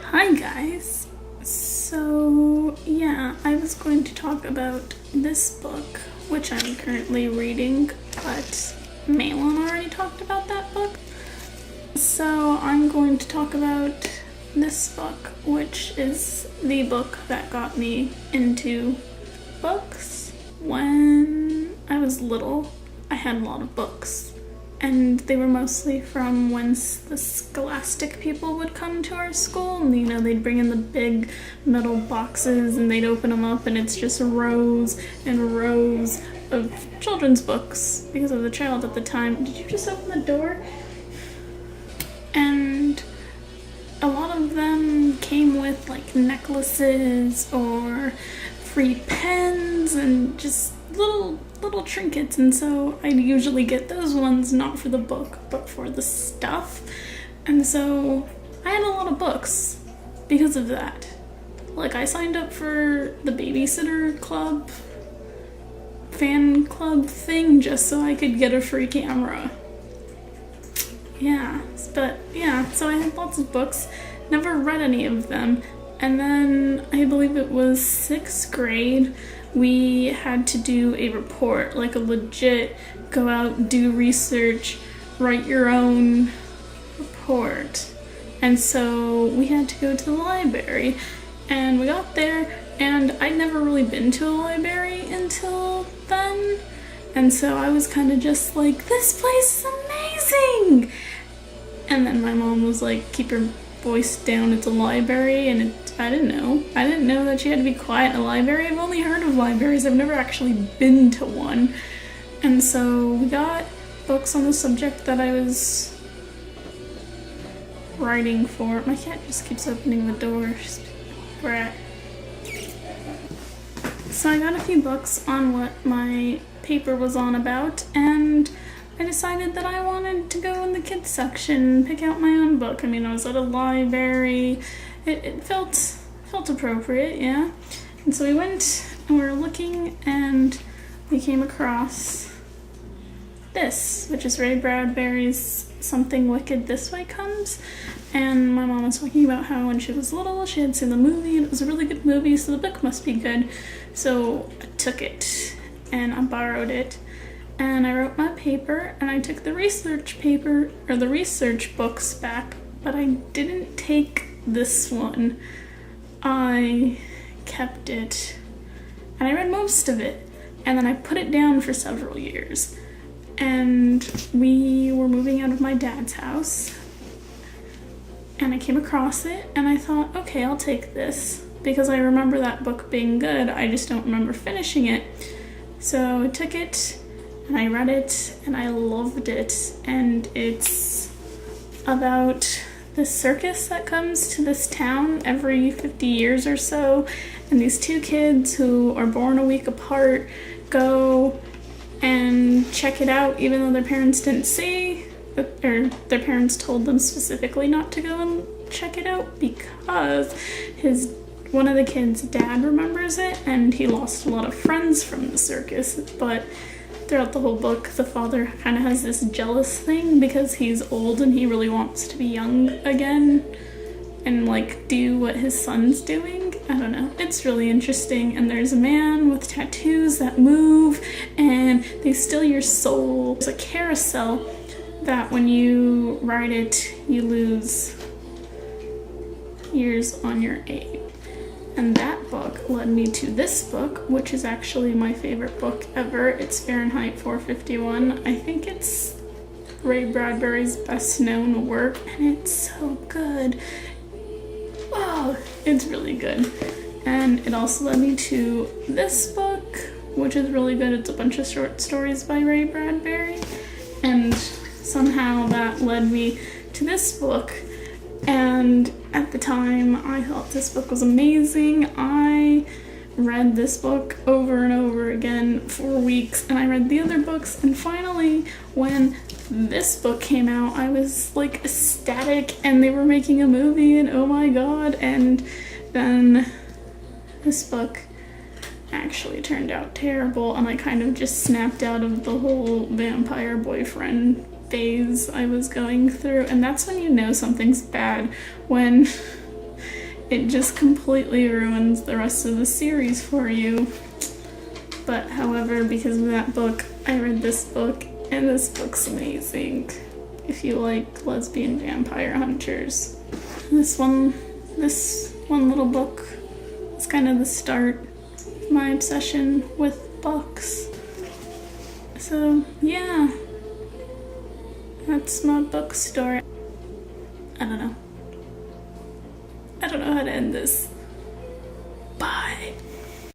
Hi guys! So yeah, I was going to talk about this book, which I'm currently reading, but Malin already talked about that book. So I'm going to talk about this book, which is the book that got me into books. When I was little, I had a lot of books. And they were mostly from when the scholastic people would come to our school. And, they'd bring in the big metal boxes and they'd open them up and it's just rows and rows of children's books because I was a child at the time. Did you just open the door? And a lot of them came with like necklaces or free pens and just little trinkets, and so I'd usually get those ones not for the book but for the stuff. And so I had a lot of books because of that. Like, I signed up for the babysitter club fan club thing just so I could get a free camera. So I had lots of books, never read any of them. And then I believe it was 6th grade, we had to do a report, like a legit go out, do research, write your own report. And so we had to go to the library, and we got there, and I'd never really been to a library until then. And so I was kind of just like, this place is amazing! And then my mom was like, keep your voice down, it's a library. And I didn't know that she had to be quiet in a library. I've only heard of libraries, I've never actually been to one. And so we got books on the subject that I was writing for. My cat just keeps opening the door. Brat. So I got a few books on what my paper was on about, and I decided that I wanted to go in the kids section and pick out my own book. I mean, I was at a library. It felt appropriate, yeah. And so we went and we were looking, and we came across this, which is Ray Bradbury's Something Wicked This Way Comes. And my mom was talking about how when she was little, she had seen the movie, and it was a really good movie, so the book must be good. So I took it, and I borrowed it. And I wrote my paper, and I took the research paper, or the research books back, but I didn't take this one. I kept it, and I read most of it, and then I put it down for several years. And we were moving out of my dad's house, and I came across it, and I thought, okay, I'll take this, because I remember that book being good, I just don't remember finishing it. So I took it, and I read it, and I loved it, and it's about this circus that comes to this town every 50 years or so, and these two kids who are born a week apart go and check it out, even though their parents didn't say, or their parents told them specifically not to go and check it out because one of the kids' dad remembers it, and he lost a lot of friends from the circus. But throughout the whole book, the father kind of has this jealous thing because he's old and he really wants to be young again and like do what his son's doing. I don't know. It's really interesting. And there's a man with tattoos that move and they steal your soul. There's a carousel that when you ride it, you lose years on your age. And that book led me to this book, which is actually my favorite book ever. It's Fahrenheit 451. I think it's Ray Bradbury's best known work, and it's so good. Oh, it's really good. And it also led me to this book, which is really good. It's a bunch of short stories by Ray Bradbury. And somehow that led me to this book. And at the time, I thought this book was amazing. I read this book over and over again for weeks, and I read the other books, and finally, when this book came out, I was like ecstatic, and they were making a movie, and oh my god. And then this book actually turned out terrible, and I kind of just snapped out of the whole vampire boyfriend phase I was going through. And that's when you know something's bad, when it just completely ruins the rest of the series for you. But however, because of that book, I read this book, and this book's amazing if you like lesbian vampire hunters. This one little book is kind of the start of my obsession with books. So yeah, that's my bookstore. I don't know how to end this. Bye.